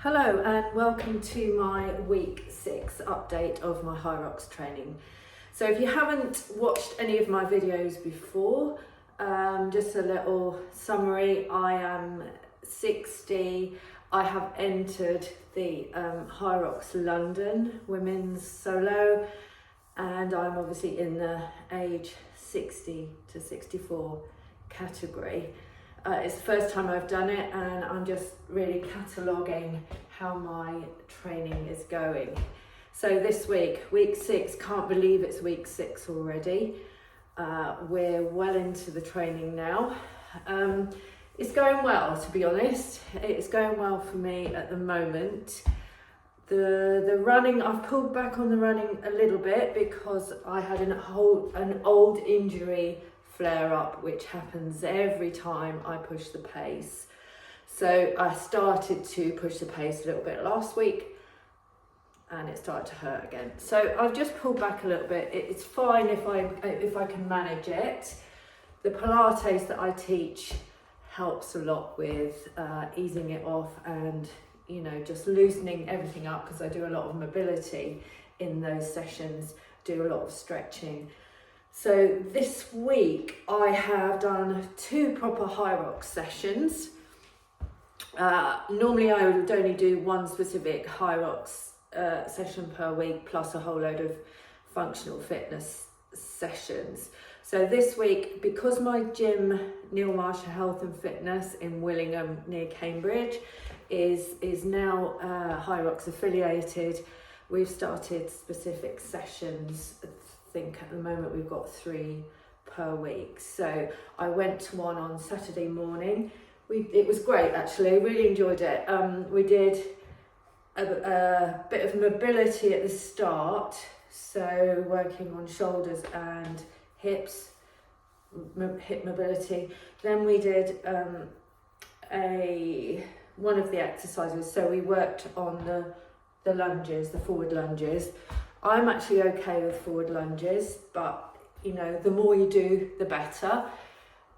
Hello and welcome to my week 6 update of my Hyrox training. So if you haven't watched any of my videos before, just a little summary. I am 60. I have entered the Hyrox London Women's Solo, and I'm obviously in the age 60 to 64 category. It's the first time I've done it, and I'm just really cataloguing how my training is going. So this week 6, can't believe it's week 6 already. We're well into the training now. It's going well, to be honest. It's going well for me at the moment. The running, I've pulled back on the running a little bit because I had an old injury flare up, which happens every time I push the pace. So I started to push the pace a little bit last week and it started to hurt again. So I've just pulled back a little bit. It's fine if I can manage it. The Pilates that I teach helps a lot with easing it off and, you know, just loosening everything up, because I do a lot of mobility in those sessions, do a lot of stretching. So this week I have done 2 proper Hyrox sessions. Normally I would only do one specific Hyrox session per week, plus a whole load of functional fitness sessions. So this week, because my gym, Neil Marshall Health and Fitness in Willingham near Cambridge, is now Hyrox affiliated, we've started specific sessions. I think at the moment we've got 3 per week. So I went to one on Saturday morning. It was great, actually. I really enjoyed it. We did a bit of mobility at the start, so working on shoulders and hips, hip mobility. Then we did one of the exercises. So we worked on the lunges, the forward lunges. I'm actually okay with forward lunges, but you know, the more you do, the better.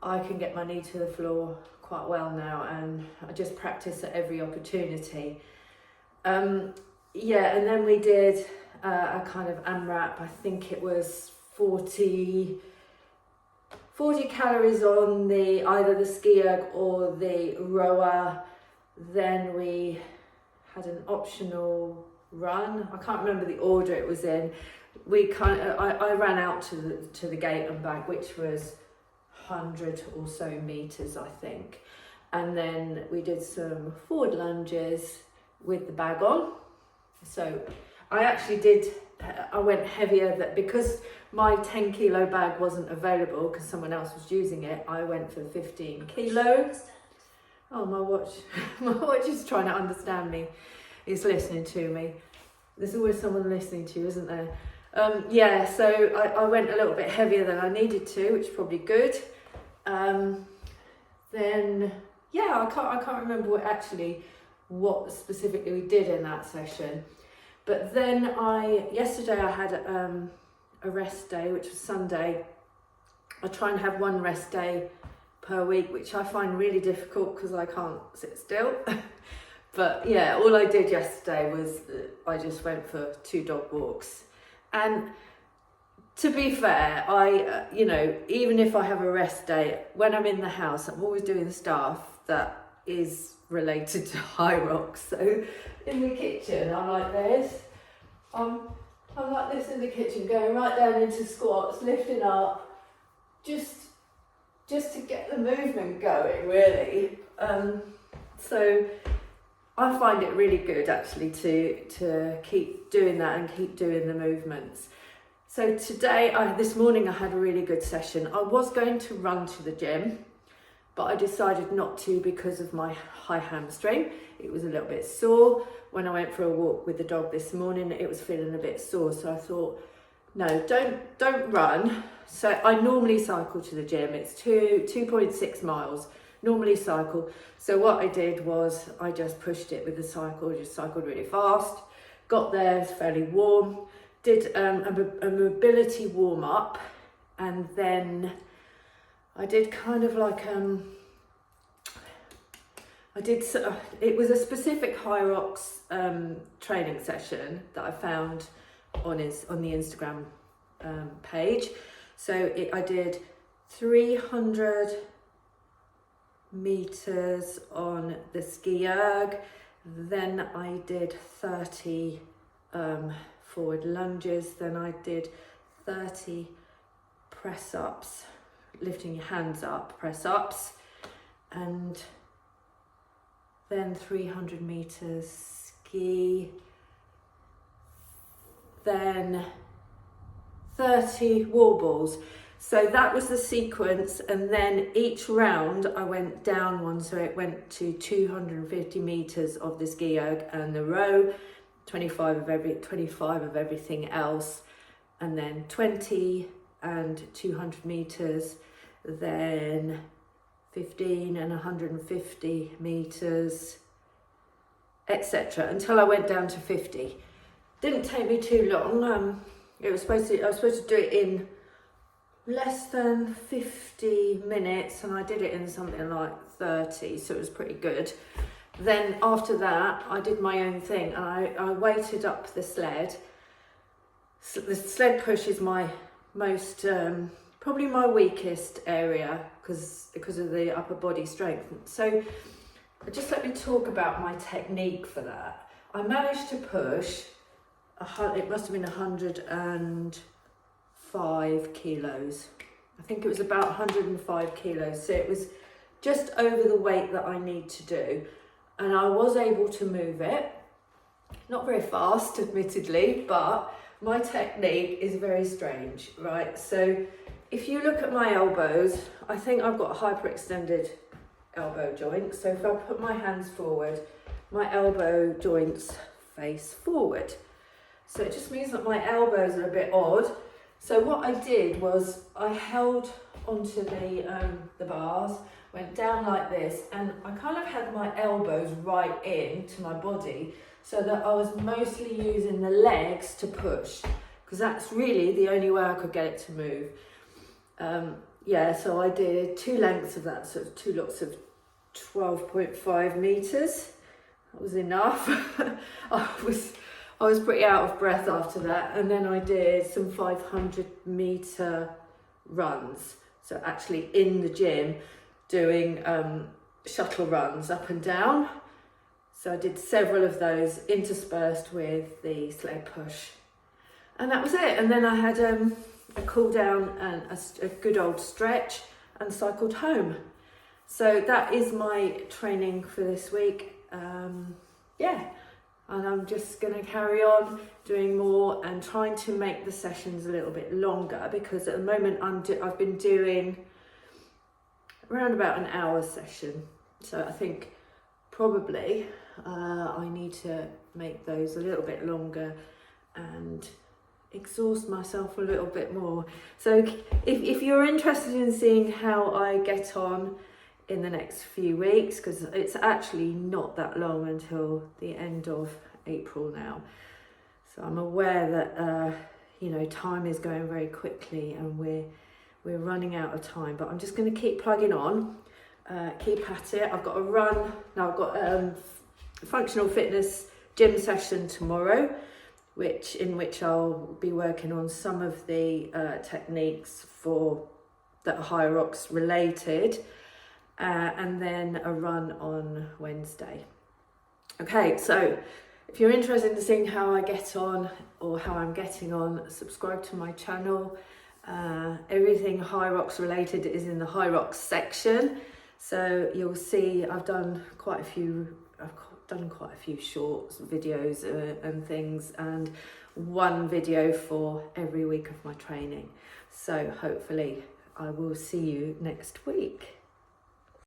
I can get my knee to the floor quite well now, and I just practice at every opportunity. Yeah, and then we did a kind of AMRAP. I think it was 40 calories on either the ski erg or the rower. Then we had an optional run. I can't remember the order it was in. I ran out to the gate and back, which was 100 or so meters, I think. And then we did some forward lunges with the bag on. So I went heavier, because my 10 kilo bag wasn't available because someone else was using it. I went for 15 kilos. Oh, my watch is trying to understand me. It's listening to me. There's always someone listening to you, isn't there? Yeah, so I went a little bit heavier than I needed to, which is probably good. Then, yeah, I can't remember what specifically we did in that session. But then yesterday I had a rest day, which was Sunday. I try and have one rest day per week, which I find really difficult because I can't sit still. But yeah, all I did yesterday was I just went for 2 dog walks. And to be fair, you know, even if I have a rest day, when I'm in the house, I'm always doing stuff that is related to Hyrox. So in the kitchen, I'm like this. I'm like this in the kitchen, going right down into squats, lifting up, just to get the movement going, really. So I find it really good, actually, to keep doing that and keep doing the movements. So this morning I had a really good session. I was going to run to the gym, but I decided not to because of my high hamstring. It was a little bit sore. When I went for a walk with the dog this morning, it was feeling a bit sore. So I thought, no, don't run. So I normally cycle to the gym. It's 2.6 miles, normally cycle. So what I did was I just pushed it with the cycle, just cycled really fast, got there, it's fairly warm, did a mobility warm up, and then I did kind of like it was a specific Hyrox training session that I found on the Instagram page. So I did 300 meters on the ski erg, then I did 30 forward lunges, then I did 30 press ups, lifting your hands up, press ups, and then 300 meters ski, then 30 wall balls. So that was the sequence, and then each round I went down one, so it went to 250 meters of the ski erg and the row, 25 of everything else, and then 20 and 200 meters, then 15 and 150 meters, etc., until I went down to 50. Didn't take me too long. I was supposed to do it in less than 50 minutes, and I did it in something like 30, so it was pretty good. Then after that, I did my own thing, and I weighted up the sled. So the sled push is my most, probably my weakest area because of the upper body strength. So just let me talk about my technique for that. I managed to push, it must have been 105 kilos. I think it was about 105 kilos. So it was just over the weight that I need to do. And I was able to move it. Not very fast, admittedly, but my technique is very strange, right? So if you look at my elbows, I think I've got a hyperextended elbow joint. So if I put my hands forward, my elbow joints face forward. So it just means that my elbows are a bit odd. So what I did was I held onto the bars, went down like this, and I kind of had my elbows right into my body, so that I was mostly using the legs to push, because that's really the only way I could get it to move. So I did 2 lengths of that, so 2 lots of 12.5 meters. That was enough. I was pretty out of breath after that, and then I did some 500 meter runs. So actually in the gym doing shuttle runs up and down. So I did several of those interspersed with the sled push, and that was it. And then I had a cool down and a good old stretch and cycled home. So that is my training for this week. And I'm just going to carry on doing more and trying to make the sessions a little bit longer, because at the moment I've been doing around about an hour session. So I think probably I need to make those a little bit longer and exhaust myself a little bit more. So if you're interested in seeing how I get on in the next few weeks, because it's actually not that long until the end of April now, so I'm aware that time is going very quickly and we're running out of time, but I'm just going to keep plugging on, keep at it. I've got a run now. I've got a functional fitness gym session tomorrow, in which I'll be working on some of the techniques that are Hyrox related. And then a run on Wednesday. Okay, so if you're interested in seeing how I get on or how I'm getting on, subscribe to my channel. Everything Hyrox related is in the Hyrox section. So you'll see I've done quite a few shorts, videos and things, and one video for every week of my training. So hopefully I will see you next week.